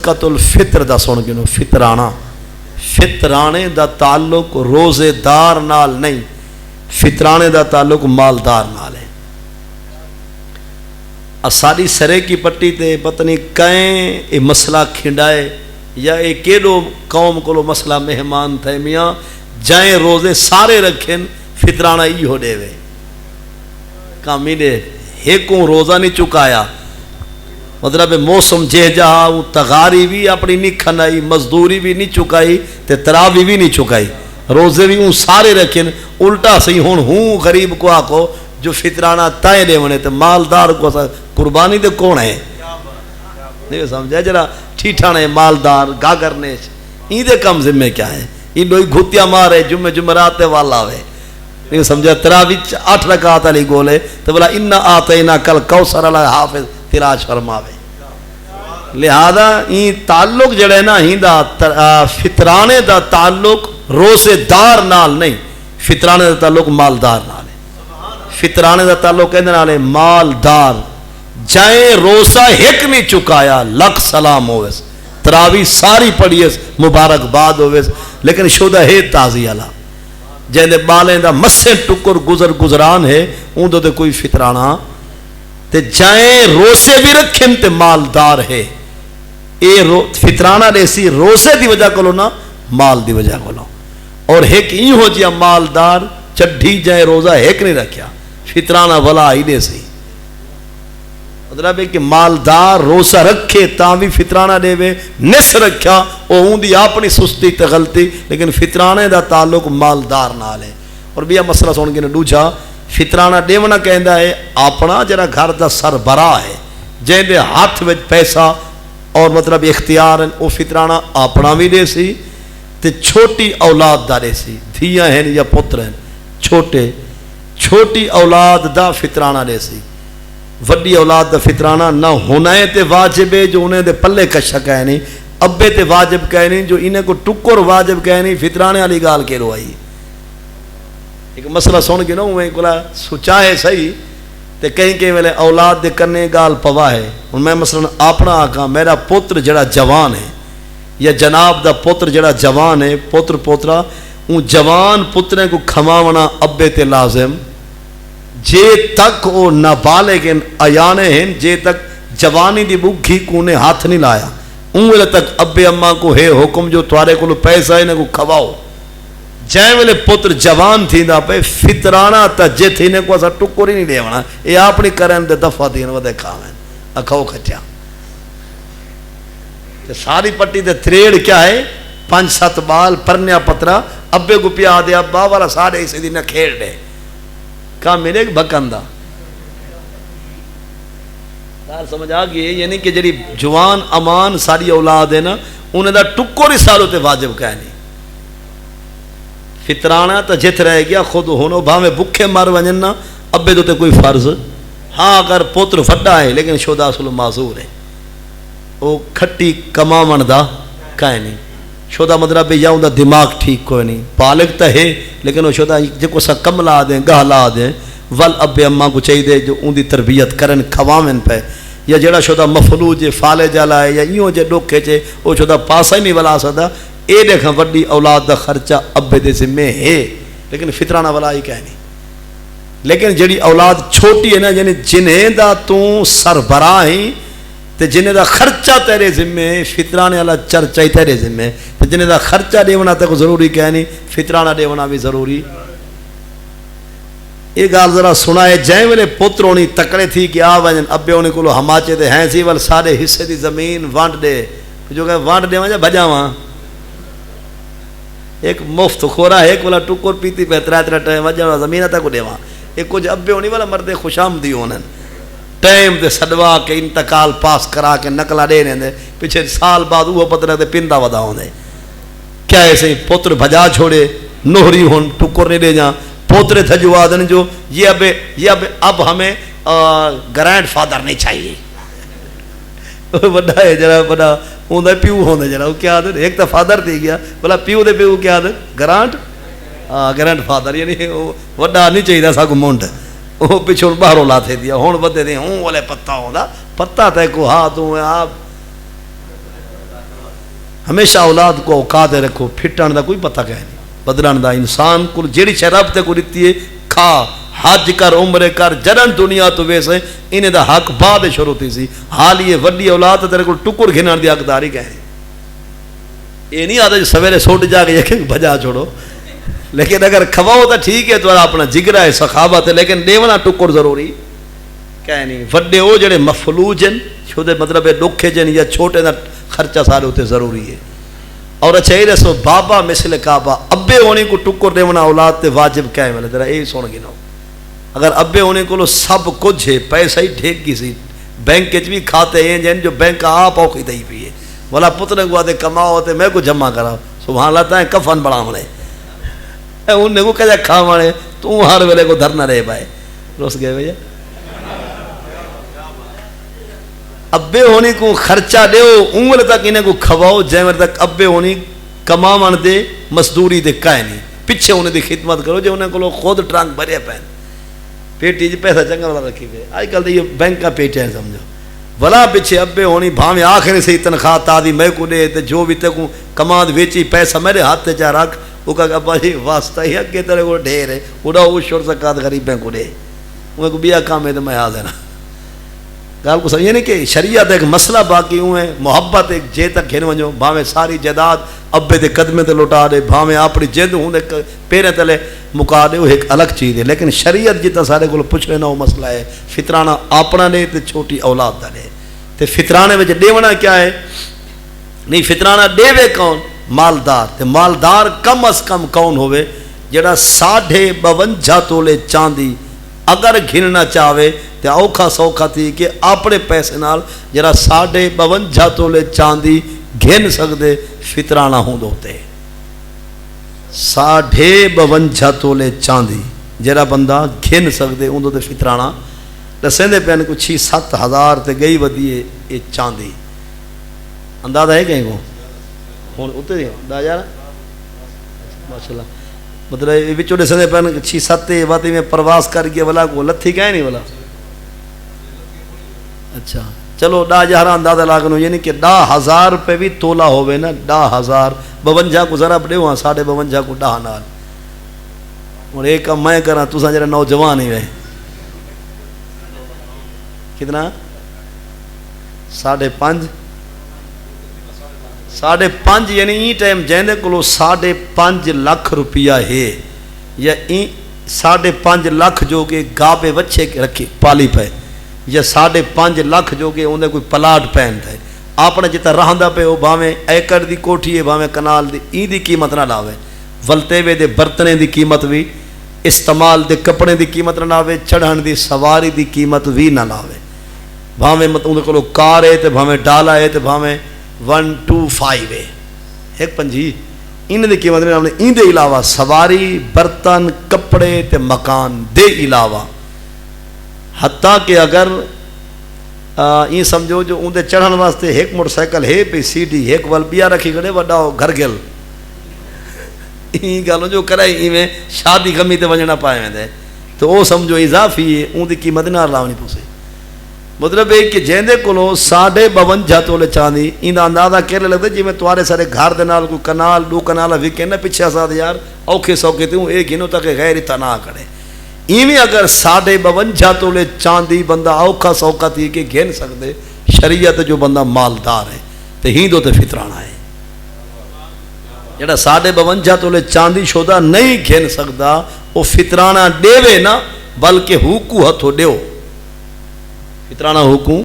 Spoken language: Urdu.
قتل فطر دا سن گنو فطرانہ فطرانے دا تعلق روزے دار نال نہیں، فطرانے دا تعلق مالدار نال ہے۔ ساری سرے کی پٹی تے پتہ نہیں کہیں یہ مسئلہ کھنڈائے یا یہ کیڑو قوم کو مسئلہ مہمان تھے میاں جائیں روزے سارے رکھیں فطرانہ ہی ہو دے وے کامی دے ایکوں روزہ نہیں چکایا، مطلب موسم جہ جہاں وہ تغاری بھی اپنی نہیں کھنائی، مزدوری بھی نہیں چکائی تے تراوی بھی نہیں چکائی، روزے بھی ہوں سارے رکھیں الٹا سی ہوں غریب کو آکو جو فطرانہ تائیں دے ونے تے مالدار کو قربانی دے کون ہے نہیں سمجھا جرا ٹھیٹھانے مالدار گاگرنے این دے کم ذمہ کیا ہے، این دوئی گھتیا مارے جمعرات والا ہوئے نہیں سمجھا تراوی 8 رکعت علی گولے تو بلا انہا آتینا کل کوثر اللہ حافظ تراج فرماوے۔ لہذا این تعلق جڑے نا ہی دا فطرانے دا تعلق روزے دار نال نہیں، فطرانے دا تعلق مالدار نال ہے۔ فطرانے دا تعلق کہنے نالے مالدار جائیں روزہ ایک نہیں چکایا لکھ سلام ہوئے تراوی ساری پڑھیے مبارک بعد ہوئے لیکن شدہ ہے تازی اللہ جہنے بالیں دا مسے ٹکر گزران ہے ان دو دے کوئی فطرانہ تے جائیں روزے بھی رکھیں تے مالدار ہے، اے فطرانہ دیسی روزے دی وجہ کو لو نا مال دی وجہ کو لو، اور ایک ہی ہو جیا مالدار چڈھی جائیں روزہ ایک نہیں رکھیا فطرانہ ولا ہی دیسی، مطلب ہے کہ مالدار روزہ رکھے تاں بھی فطرانہ دے وے نس رکھیا او ہوں دی اپنی سستی تے غلطی لیکن فطرانے دا تعلق مالدار نال ہے۔ اور بھی یہ مسئلہ سن کے دوجا فطرانہ دیونا کہندا ہے اپنا جڑا گھر دا سربراہ ہے جے دے ہاتھ وچ پیسہ اور مطلب اختیار ہیں او فطرانہ اپنا بھی دے سی تے چھوٹی اولاد دا دے سی، دھیاں ہیں یا پتر ہیں چھوٹی اولاد دا فطرانہ دے سی، وڈی اولاد دا فطرانہ نہ ہونا ہے تے واجب ہے جو انہیں دے پلے کشا کہے نہیں، ابے تے واجب کہے نہیں جو انہیں کو ٹکر واجب کہے نہیں، فطرانے والی گال کے روائی ایک مسئلہ سن کے نا ہوئے کلا سوچا ہے صحیح تے کہیں کہ ویلے اولاد دے کرنے گال پوا ہے، اور میں مثلا اپنا آکا میرا پتر جڑا جوان ہے یا جناب دا پتر جڑا جوان ہے پوترا ان جوان پتریں کو کھماونا ابے تے لازم جے تک وہ نابالغ ایانے ہیں جے تک جوانی دی بکھی کو انہیں ہاتھ نہیں لایا ان ویلے تک ابے اماں کو ہے حکم جو توارے کو پیسہ انہیں کو کھواؤ جائیں ویلے پتر جوان تھی دا پہ فطرانہ تا جے تھی انہیں کو ایسا ٹکر ہی نہیں دے ونا یہ اپنی کرن دے دفعہ دین ودے کھاویں اکھاؤ کھٹیا ساری پٹی دے تریڑ کیا ہے 5-7 بال پرنیا پترہ ابے کو پیا دے ابا والا ساڑھے اسے دی نہ کھیڑ دے کہا میرے بکندہ دار سمجھ آگئی یعنی کہ جڑی جوان امان ساری اولاد ہے نا انہیں دا ٹکر سالوں تے واجب کہنی فطرانہ تا جت رہ گیا خود ہونو بھاویں بکھے مار ونجننا ابے دو تے کوئی فرض ہاں اگر پوتر فٹا ہے لیکن شدہ سلو معذور ہے وہ کھٹی کمامن دا کہنی شدہ مطلب یا ان دا دماغ ٹھیک کوئی نہیں بالغ تا ہے لیکن وہ شدہ جکو سا کم لا دیں گاہ لا دیں ول ابے اماں کو چاہی دے جو ان دی تربیت کرن کھوامن پہ یا جڑا شدہ مفلوج فالے جالا ہے یا یوں جے ڈوکھے چے وہ شدہ پاسا ہی نہیں ولا سکتا اے دیکھا وڈی اولاد دا خرچہ ابے دے ذمہ ہے لیکن فطرانہ والا ہی کہنی لیکن جڑی اولاد چھوٹی ہے نا یعنی جنہیں دا تو سربراہ ہی تے جنہیں دا خرچہ تیرے ذمہ فطرانے والا چرچہ ہی تیرے ذمہ تے جنہیں دا خرچہ دیونا تک ضروری کہنی فطرانہ دیونا بھی ضروری یہ گال ذرا سنائے جائیں ویلے پتر ہونی تکڑے تھی کہ آوائن ابے ہونے کو لو ہماچے دے ہیں سی وال سارے حصے دی زمین وانٹ دے جو کہ وانٹ دے وہاں جا بھجا وہاں ایک مفت خورا ہے ایک والا ٹکر پیتی پہ ترہ ٹائم وجہ زمینہ تک دے وہاں ایک کچھ ابے ہونی والا مردے خوشام دی ہونن ٹائم دے صدوا کے انتقال پاس کرا کے نقلہ دے دے پیچھے سال بعد وہ پتر دے پندہ ودا ہوندے کیا ایسے پتر بھجا چھوڑے نوہری ہون ٹکر نہیں دے جاں پوترے تھجوا دن جو یہ اب ہمیں گرینڈ فادر نہیں چاہیے بڑا ہے جرا بڑا ہوں دے پیو ہوں دے جرا وہ کیا دے ایک تا فادر دے گیا بلا پیو دے پیو کیا دے گرینڈ فادر یعنی وڈا نہیں چاہیے دا سا کو مونڈ وہ پچھوڑ باہروں لاتے دیا ہون بدے دے ہوں والے پتہ ہوں دا پتہ تے کو ہاں تو آپ ہمیشہ اولاد کو اوقات رکھو، پھٹن دا کوئی پتہ کہ نہیں، بدلن دا انسان کو جیڑی شے رب تے کو دتی ہے کھا حج کر عمرے کر جڑن دنیا تو ویسے انہیں دا حق بعد شروع تھی سی، حال یہ وڈی اولاد تیرے کو ٹکر گھنن دی حقداری کہیں، یہ نہیں آتا جو سویرے سوٹ جا کے یقین بجا چھوڑو، لیکن اگر کھواؤ تو ٹھیک ہے تو اپنا جگرہ ہے سخاوت ہے، لیکن دیونا ٹکر ضروری کہیں نہیں، وڈے وہ جڑے مفلوج ہیں چھوٹے مطلب ڈکھے جن یا چھوٹے دا خرچہ سارے ہوتے ضروری ہے، اور اچھا یہ رسو بابا مثل کعبہ، ابے ہونے کو ٹکر دیونا اولاد تے واجب کہیں ملے تیرا یہ سن گناؤ، اگر ابے ہونے کو سب کچھ ہے پیسہ ہی ٹھیک کی سی بینک کے بھی کھاتے ہیں جن جو بینک آپ اوکھی دئی پی ہے بولا پتر کو آتے کماؤ ہوتے میں کو جمع کراؤ سبحان اللہ تائیں کفن بڑا ملے انہیں کو کہا کھا مانے تو ہر ویلے کو دھرنا رہے بھائی روس گئے بھئی ابے ہونے کو خرچہ دیو عمر تک انہیں کو کھواؤ جیمر تک ابے ہونے کماون دے مزدوری دے کائے نہیں پچھے انہیں دی خدمت کرو جو انہیں کو لوگ خود ٹرانک بھرے پہن پیٹی جی پیسہ چنگا والا رکھی پہ آج کل تو یہ بینک کا پیٹے ہیں سمجھو بلا پچھے ابے ہونی بھاویں آخری سے تنخواہ تادی میں کو دے تے جو بھی تے کو کماد ویچی پیسہ میرے ہاتھ تے چاہ رکھ وہ کہا ابا جی واسطہ ہی اگے تیرے کو ڈھیر ہے اڑا وہ شور زکات غریبیں کو دے انہیں کو بیا کام ہے تو میں حاضر نا گال کو سمجھے نہیں کہ شریعت ایک مسئلہ باقی ہوئے محبت ایک جے تک گھن ونجو بھاویں ساری جائیداد ابے دے قدمے تے لوٹا دے بھاویں اپنی جد ہوں دے پیرے تلے مکا دے وہ ایک الگ چیز ہے لیکن شریعت جتا سارے کو پوچھ لینا وہ مسئلہ ہے فطرانہ اپنا دے تے چھوٹی اولاد دا دے تے فطرانے میں دیونا کیا ہے نہیں فطرانہ دیوے کون مالدار تے مالدار کم از کم کون ہوئے جڑا 52.5 تولے چاندی اگر گھننا چاہوے تے اوکھا سوکھا تھی کہ اپنے پیسے نال جڑا 52.5 تولے چاندی گھن سکدے فطرانہ ہوں دوتے 52.5 تولے چاندی جڑا بندہ گھن سکدے ہوں دوتے فطرانہ لسندے پہنے کو 6-7 ہزار تے گئی ودیے یہ چاندی اندازہ ہے کہیں کو ہون اتے دیں دا جارا ماشاءاللہ مطلب یہ بچو لسندے پہنے کو 6-7 واتی میں پرواز کر گیا بلا کو لتھی کہیں نہیں بلا اچھا چلو ڈا جہرا اندازہ لاغنو یعنی کہ 10,000 پہ بھی تولا ہوئے نا 10,000 52 کو ذرا بڑے ہوا 52.5 کو 10 نال اور ایک کم میں کرا تو سا جرا نوجوان ہی ہوئے کتنا 5.5 یعنی این ٹائم جیندے کلو 5.5 لاکھ روپیہ ہے یا 5.5 لاکھ جو کہ گابے بچے رکھی پالی پہ یا 5.5 لاکھ جو کہ انہیں کوئی پلاٹ پہن تھے آپ نے جتا رہندہ پہ وہ بھاویں ایکڑ دی کوٹھی ہے بھاویں کنال دی این دی قیمت نہ لاوے ولتے وے دے برتنے دی قیمت بھی استعمال دے کپڑے دی قیمت نہ لاوے چڑھن دی سواری دی قیمت بھی نہ لاوے بھاویں انہیں کو کار ہے تو بھاویں ڈالا ہے تو بھاویں 125 ہے ایک پنجی ان دی قیمت نے ان دے علاوہ سواری برتن کپڑے تے مکان دے علاوہ حتیٰ کہ اگر یہ سمجھو جو ان دے چڑھن واسطے ایک موٹر سائیکل ہے پہ سی ڈی ایک والبیا رکھی گڑے وڈاؤ گھر گل این گالوں جو کرائے این میں شادی غمی تے وجنا پائے میں دے تو وہ سمجھو اضافی ہے ان دی قیمت نہ لاونی پوسے مطلب ہے کہ جیندے کلو 52.5 تولے چاندی ان دا اندازہ کہلے لگتے جی میں توارے سارے گھر دے نال کوئی کنال 2 کنال وکے نا پچھے ساتھ یار اوکھے سوکے تے ہوں ایک ہنوں تک غیر تناہ کرے ایویں اگر 52.5 تولے چاندی بندہ اوکھا سوکھا تھی کہ گھن سکتے شریعت جو بندہ مالدار ہے تو ہی دو تے فطرانہ ہے جڑا 52.5 تولے چاندی شدہ نہیں گھن سکتا وہ فطرانہ دیوے نا بلکہ حقوق ہتھو دیو فطرانہ حکم